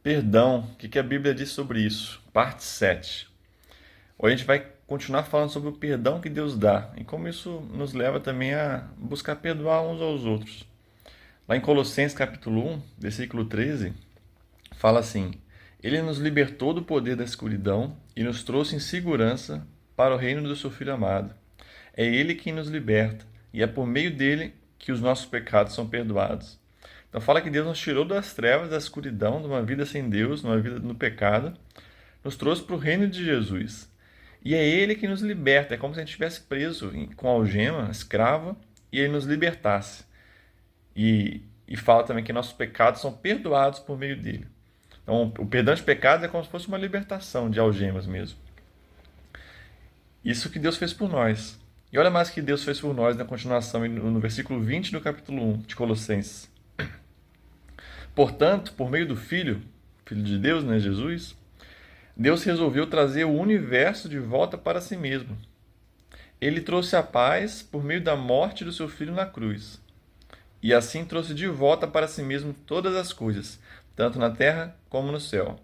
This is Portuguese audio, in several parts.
Perdão, o que a Bíblia diz sobre isso? Parte 7. Hoje a gente vai continuar falando sobre o perdão que Deus dá e como isso nos leva também a buscar perdoar uns aos outros. Lá em Colossenses capítulo 1, versículo 13, fala assim: Ele nos libertou do poder da escuridão e nos trouxe em segurança para o reino do seu Filho amado. É Ele quem nos liberta e é por meio dele que os nossos pecados são perdoados. Então fala que Deus nos tirou das trevas, da escuridão, de uma vida sem Deus, de uma vida no pecado, nos trouxe para o reino de Jesus. E é Ele que nos liberta. É como se a gente estivesse preso com algema, escravo, e Ele nos libertasse. E fala também que nossos pecados são perdoados por meio dele. Então, o perdão de pecados é como se fosse uma libertação de algemas mesmo. Isso que Deus fez por nós. E olha mais o que Deus fez por nós na continuação, no versículo 20 do capítulo 1 de Colossenses. Portanto, por meio do Filho de Deus, né, Jesus, Deus resolveu trazer o universo de volta para si mesmo. Ele trouxe a paz por meio da morte do seu Filho na cruz. E assim trouxe de volta para si mesmo todas as coisas, tanto na terra como no céu.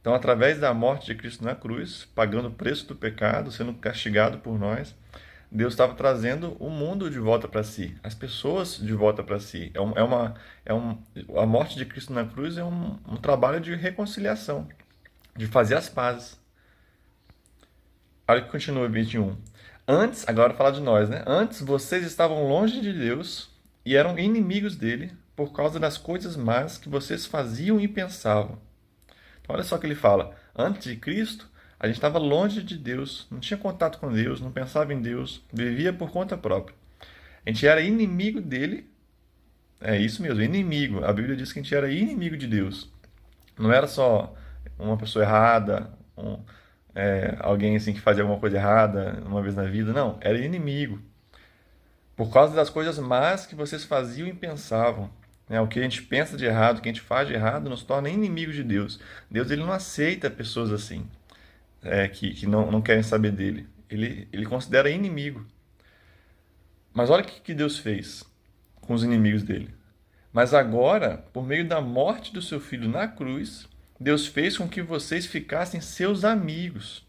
Então, através da morte de Cristo na cruz, pagando o preço do pecado, sendo castigado por nós, Deus estava trazendo o mundo de volta para si, as pessoas de volta para si. A morte de Cristo na cruz é um trabalho de reconciliação, de fazer as pazes. Olha que continua 21. Antes, agora fala de nós, né? Antes vocês estavam longe de Deus e eram inimigos dele por causa das coisas más que vocês faziam e pensavam. Então, olha só o que ele fala. Antes de Cristo, a gente estava longe de Deus, não tinha contato com Deus, não pensava em Deus, vivia por conta própria. A gente era inimigo dele, é isso mesmo, inimigo. A Bíblia diz que a gente era inimigo de Deus. Não era só uma pessoa errada, alguém assim que fazia alguma coisa errada uma vez na vida, não, era inimigo. Por causa das coisas más que vocês faziam e pensavam. Né? O que a gente pensa de errado, o que a gente faz de errado, nos torna inimigos de Deus. Deus ele não aceita pessoas assim, que não querem saber dele. Ele considera inimigo. Mas olha o que Deus fez com os inimigos dele. Mas agora, por meio da morte do seu filho na cruz, Deus fez com que vocês ficassem seus amigos,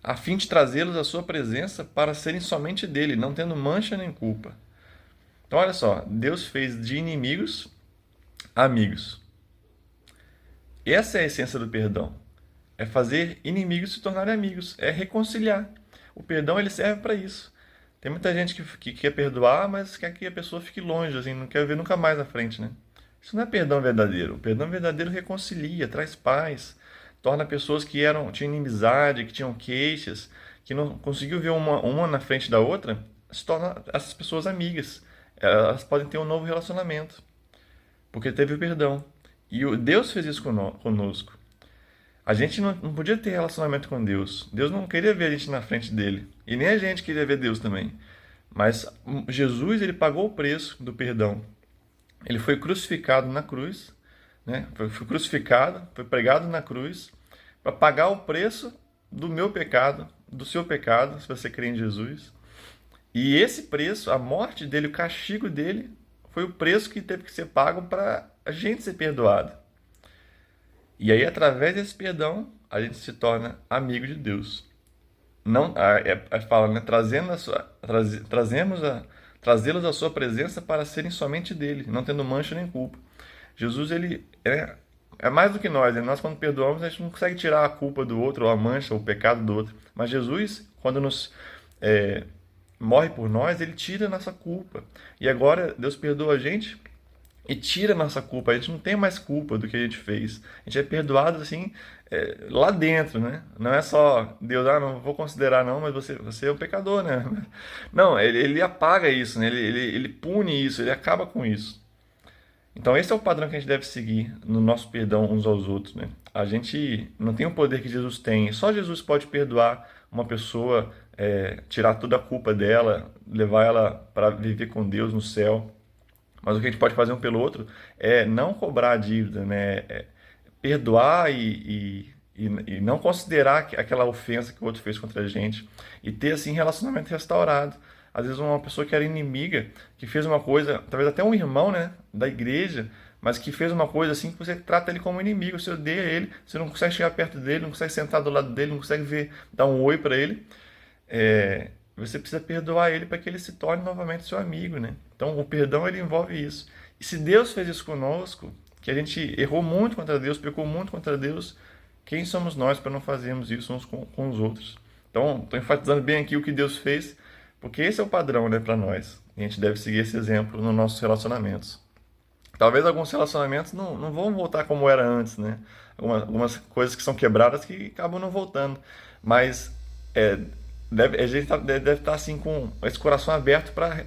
a fim de trazê-los à sua presença para serem somente dele, não tendo mancha nem culpa. Então, olha só, Deus fez de inimigos amigos. Essa é a essência do perdão. É fazer inimigos se tornarem amigos, é reconciliar. O perdão ele serve para isso. Tem muita gente que quer perdoar, mas quer que a pessoa fique longe, assim, não quer ver nunca mais à frente, né? Isso não é perdão verdadeiro. O perdão verdadeiro reconcilia, traz paz, torna pessoas que tinham inimizade, que tinham queixas, que não conseguiu ver uma na frente da outra, se tornam essas pessoas amigas. Elas podem ter um novo relacionamento, porque teve o perdão. E Deus fez isso conosco. A gente não podia ter relacionamento com Deus. Deus não queria ver a gente na frente dele. E nem a gente queria ver Deus também. Mas Jesus, ele pagou o preço do perdão. Ele foi crucificado na cruz, né? Foi crucificado, foi pregado na cruz, para pagar o preço do meu pecado, do seu pecado, se você crê em Jesus. E esse preço, a morte dele, o castigo dele, foi o preço que teve que ser pago para a gente ser perdoado. E aí, através desse perdão, a gente se torna amigo de Deus. Não, fala, né? Trazê-los à sua presença para serem somente dele, não tendo mancha nem culpa. Jesus, ele é mais do que nós. Né? Nós, quando perdoamos, a gente não consegue tirar a culpa do outro, ou a mancha, ou o pecado do outro. Mas Jesus, quando morre por nós, ele tira a nossa culpa. E agora, Deus perdoa a gente e tira a nossa culpa. A gente não tem mais culpa do que a gente fez. A gente é perdoado assim, lá dentro, né? Não é só Deus, não vou considerar não, mas você é um pecador, né? Não, ele apaga isso, né? Ele pune isso, ele acaba com isso. Então esse é o padrão que a gente deve seguir no nosso perdão uns aos outros, né? A gente não tem o poder que Jesus tem. Só Jesus pode perdoar uma pessoa, tirar toda a culpa dela, levar ela para viver com Deus no céu. Mas o que a gente pode fazer um pelo outro é não cobrar a dívida, né? Perdoar e não considerar aquela ofensa que o outro fez contra a gente e ter assim relacionamento restaurado. Às vezes uma pessoa que era inimiga, que fez uma coisa, talvez até um irmão, né, da igreja, mas que fez uma coisa assim que você trata ele como inimigo, você odeia ele, você não consegue chegar perto dele, não consegue sentar do lado dele, não consegue ver, dar um oi para ele. Você precisa perdoar ele para que ele se torne novamente seu amigo, né? Então, o perdão, ele envolve isso. E se Deus fez isso conosco, que a gente errou muito contra Deus, pecou muito contra Deus, quem somos nós para não fazermos isso uns com os outros? Então, estou enfatizando bem aqui o que Deus fez, porque esse é o padrão, né, para nós. E a gente deve seguir esse exemplo nos nossos relacionamentos. Talvez alguns relacionamentos não vão voltar como era antes, né? Algumas coisas que são quebradas que acabam não voltando. Mas é, a gente deve estar assim com esse coração aberto para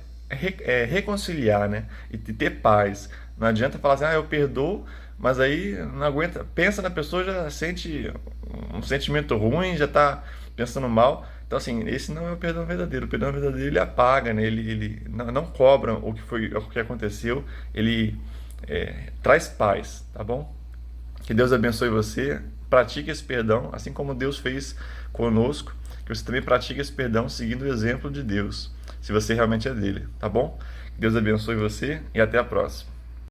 reconciliar, né? E ter paz. Não adianta falar assim, eu perdoo, mas aí não aguenta. Pensa na pessoa, já sente um sentimento ruim, já está pensando mal. Então, assim, esse não é o perdão verdadeiro. O perdão verdadeiro, ele apaga, né? Ele não cobra o que aconteceu. Ele traz paz, tá bom? Que Deus abençoe você. Pratique esse perdão, assim como Deus fez conosco. Que você também pratique esse perdão seguindo o exemplo de Deus, se você realmente é dele, tá bom? Que Deus abençoe você e até a próxima.